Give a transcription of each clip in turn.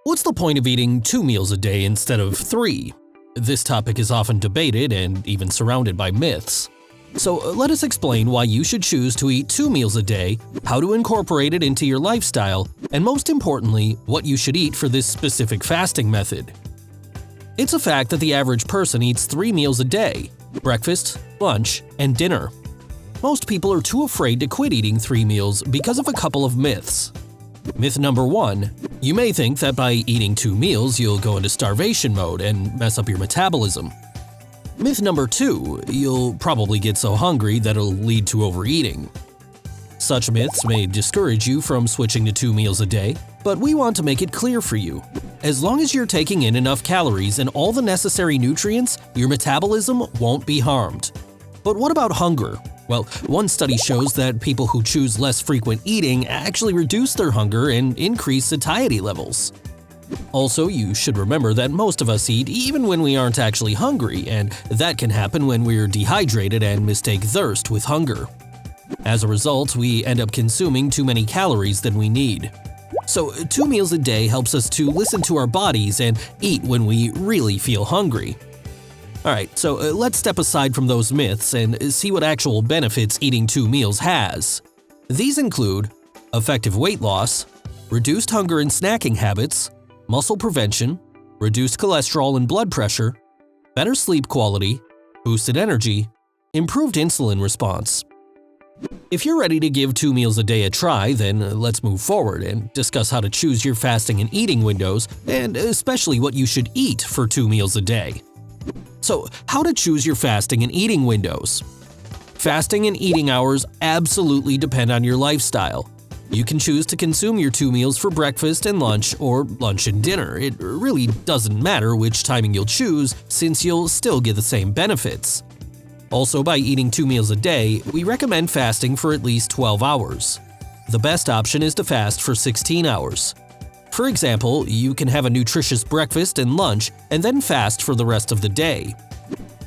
What's the point of eating 2 meals a day instead of 3? This topic is often debated and even surrounded by myths. So let us explain why you should choose to eat 2 meals a day, how to incorporate it into your lifestyle, and most importantly, what you should eat for this specific fasting method. It's a fact that the average person eats 3 meals a day: breakfast, lunch, and dinner. Most people are too afraid to quit eating 3 meals because of a couple of myths. Myth number 1. You may think that by eating 2 meals you'll go into starvation mode and mess up your metabolism. Myth number 2. You'll probably get so hungry that it'll lead to overeating. Such myths may discourage you from switching to 2 meals a day, but we want to make it clear for you. As long as you're taking in enough calories and all the necessary nutrients, your metabolism won't be harmed. But what about hunger? Well, one study shows that people who choose less frequent eating actually reduce their hunger and increase satiety levels. Also, you should remember that most of us eat even when we aren't actually hungry, and that can happen when we're dehydrated and mistake thirst with hunger. As a result, we end up consuming too many calories than we need. So 2 meals a day helps us to listen to our bodies and eat when we really feel hungry. Alright, so let's step aside from those myths and see what actual benefits eating 2 meals has. These include effective weight loss, reduced hunger and snacking habits, muscle prevention, reduced cholesterol and blood pressure, better sleep quality, boosted energy, improved insulin response. If you're ready to give 2 meals a day a try, then let's move forward and discuss how to choose your fasting and eating windows, and especially what you should eat for 2 meals a day. So, how to choose your fasting and eating windows? Fasting and eating hours absolutely depend on your lifestyle. You can choose to consume your 2 meals for breakfast and lunch, or lunch and dinner. It really doesn't matter which timing you'll choose, since you'll still get the same benefits. Also, by eating 2 meals a day, we recommend fasting for at least 12 hours. The best option is to fast for 16 hours. For example, you can have a nutritious breakfast and lunch and then fast for the rest of the day.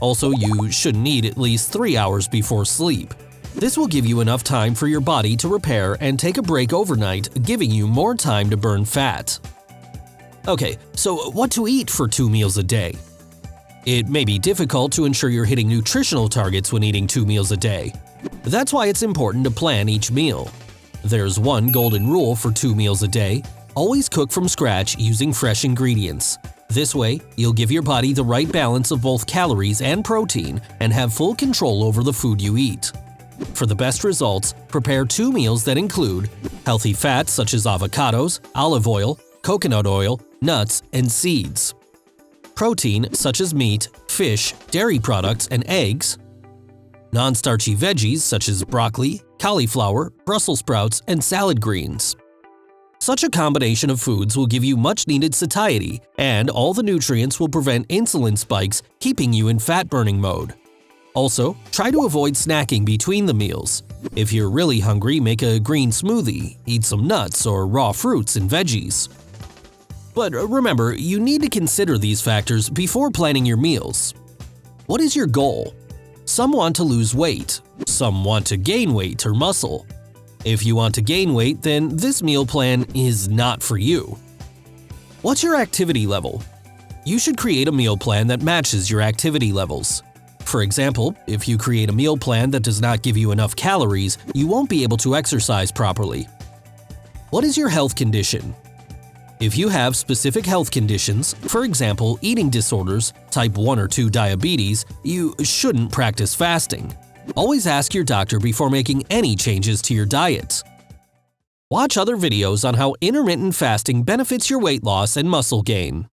Also, you shouldn't eat at least 3 hours before sleep. This will give you enough time for your body to repair and take a break overnight, giving you more time to burn fat. Okay, so what to eat for 2 meals a day? It may be difficult to ensure you're hitting nutritional targets when eating 2 meals a day. That's why it's important to plan each meal. There's one golden rule for 2 meals a day: always cook from scratch using fresh ingredients. This way, you'll give your body the right balance of both calories and protein and have full control over the food you eat. For the best results, prepare 2 meals that include healthy fats such as avocados, olive oil, coconut oil, nuts, and seeds. Protein such as meat, fish, dairy products, and eggs. Non-starchy veggies such as broccoli, cauliflower, Brussels sprouts, and salad greens. Such a combination of foods will give you much-needed satiety, and all the nutrients will prevent insulin spikes, keeping you in fat-burning mode. Also, try to avoid snacking between the meals. If you're really hungry, make a green smoothie, eat some nuts or raw fruits and veggies. But remember, you need to consider these factors before planning your meals. What is your goal? Some want to lose weight, some want to gain weight or muscle. If you want to gain weight, then this meal plan is not for you. What's your activity level? You should create a meal plan that matches your activity levels. For example, if you create a meal plan that does not give you enough calories, you won't be able to exercise properly. What is your health condition? If you have specific health conditions, for example, eating disorders, type 1 or 2 diabetes, you shouldn't practice fasting. Always ask your doctor before making any changes to your diet. Watch other videos on how intermittent fasting benefits your weight loss and muscle gain.